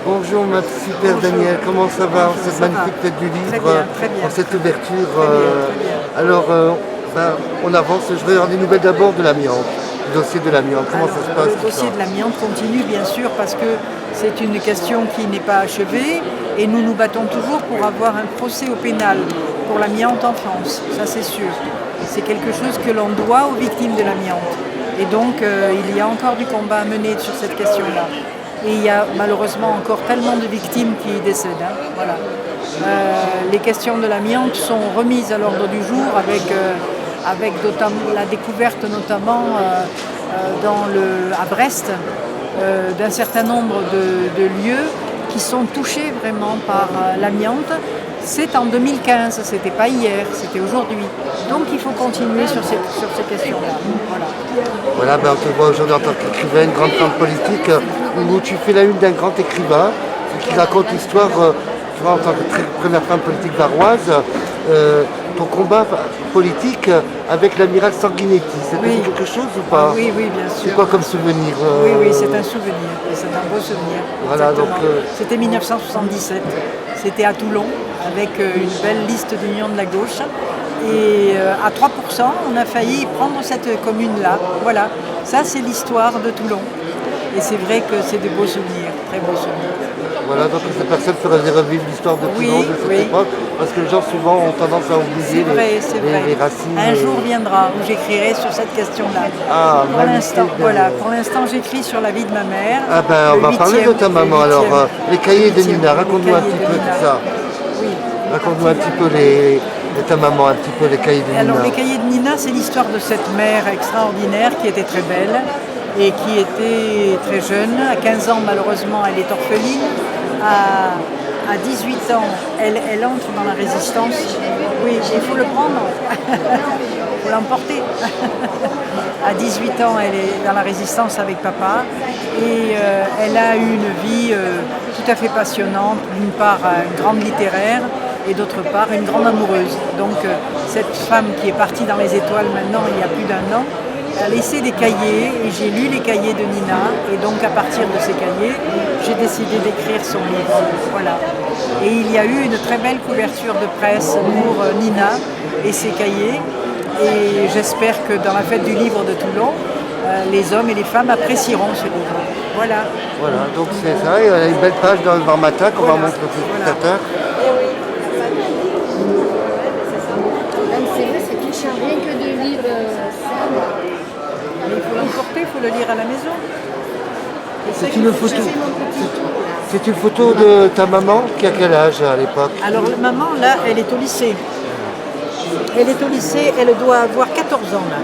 Bonjour ma super Bonjour. Danielle, comment ça va en Bonjour, cette ça magnifique va. fête du Très livre, bien, très bien. en cette ouverture Très bien. alors on avance, je voudrais avoir des nouvelles d'abord de l'amiante, du dossier de l'amiante, comment Alors, ça se passe le tout ça? dossier de l'amiante continue bien sûr parce que c'est une question qui n'est pas achevée et nous nous battons toujours pour avoir un procès au pénal pour l'amiante en France, ça c'est sûr. C'est quelque chose que l'on doit aux victimes de l'amiante. Et donc il y a encore du combat à mener sur cette question-là. Et il y a malheureusement encore tellement de victimes qui décèdent. Voilà. Les questions de l'amiante sont remises à l'ordre du jour avec la découverte notamment à Brest d'un certain nombre de lieux qui sont touchés vraiment par l'amiante. C'est en 2015, c'était pas hier, c'était aujourd'hui. Donc il faut continuer sur ces questions-là. Voilà. Voilà, on te voit aujourd'hui en tant qu'écrivaine, grande femme politique, où tu fais la une d'un grand écrivain qui raconte l'histoire, tu vois, en tant que première femme politique varoise, ton combat politique avec l'amiral Sanguinetti. Ça te dit quelque chose ou pas? Oui, bien sûr. C'est quoi comme souvenir? Oui, c'est un souvenir, c'est un beau souvenir. Voilà, Exactement. donc, C'était 1977, c'était à Toulon, avec une belle liste d'union de la gauche. Et à 3%, on a failli prendre cette commune-là. Voilà, ça c'est l'histoire de Toulon. Et c'est vrai que c'est de beaux souvenirs, très beaux souvenirs. Voilà, donc ces personnes feraient revivre l'histoire de Toulon de cette époque, parce que les gens souvent ont tendance à oublier les racines. Un jour viendra où j'écrirai sur cette question-là. Ah, Pour l'instant j'écris sur la vie de ma mère. Ah ben on va parler de ta maman alors, les cahiers de Nina, raconte-nous un petit peu tout ça. Oui. Raconte-nous un petit peu de ta maman, un petit peu les cahiers de Nina. Alors les cahiers de Nina, c'est l'histoire de cette mère extraordinaire qui était très belle et qui était très jeune. À 15 ans, malheureusement, elle est orpheline. À 18 ans, elle entre dans la résistance. Oui, il faut le prendre, il faut l'emporter. À 18 ans, elle est dans la résistance avec papa et elle a eu une vie tout à fait passionnante. D'une part, une grande littéraire et d'autre part, une grande amoureuse. Donc cette femme qui est partie dans les étoiles maintenant, il y a plus d'1 an, a laissé des cahiers et j'ai lu les cahiers de Nina et donc à partir de ces cahiers j'ai décidé d'écrire son livre. Voilà. Et il y a eu une très belle couverture de presse pour Nina et ses cahiers et j'espère que dans la fête du livre de Toulon les hommes et les femmes apprécieront ce livre. Voilà. Voilà, donc c'est ça, il y a une belle page dans le Var Matin qu'on va montrer aux spectateurs. C'est vrai, c'est tout cher, rien que de lire ça. Mais il faut l'emporter, il faut le lire à la maison. C'est une photo de ta maman qui a quel âge à l'époque? Alors maman, là, elle est au lycée. Elle est au lycée, elle doit avoir 14 ans là.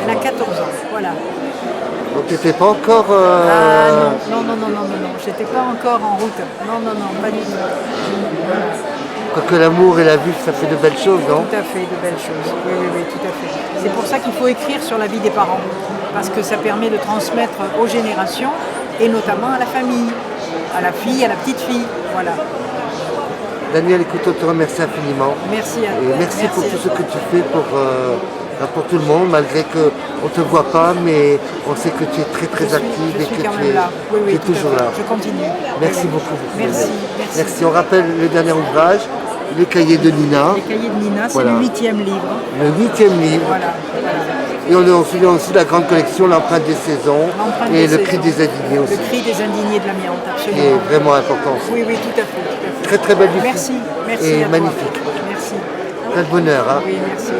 Elle a 14 ans, voilà. Donc tu n'étais pas encore... Ah non, j'étais pas encore en route. Non, pas du tout. Quoique l'amour et la vue, ça fait de belles choses, non? Tout à fait, de belles choses. Oui, tout à fait. C'est pour ça qu'il faut écrire sur la vie des parents. Parce que ça permet de transmettre aux générations et notamment à la famille, à la fille, à la petite fille. Voilà. Danielle, écoute, on te remercie infiniment. Merci à toi. Et merci pour tout ce que tu fais pour tout le monde, malgré qu'on ne te voit pas, mais on sait que tu es très active je et suis que quand tu même là. Oui, es toujours là. Je continue. Merci beaucoup. Merci. On rappelle le dernier ouvrage, Les cahiers de Nina. Les cahiers de Nina, c'est Voilà. le 8e livre. Le 8e livre. Voilà. Et on a aussi la grande collection, L'empreinte des saisons et Le cri des indignés aussi. Le cri des indignés de l'amiante, Qui absolument. est vraiment important aussi. Oui, tout à fait. Très belle du Merci et à toi. magnifique. Merci. Quel bonheur. Hein. Oui, merci.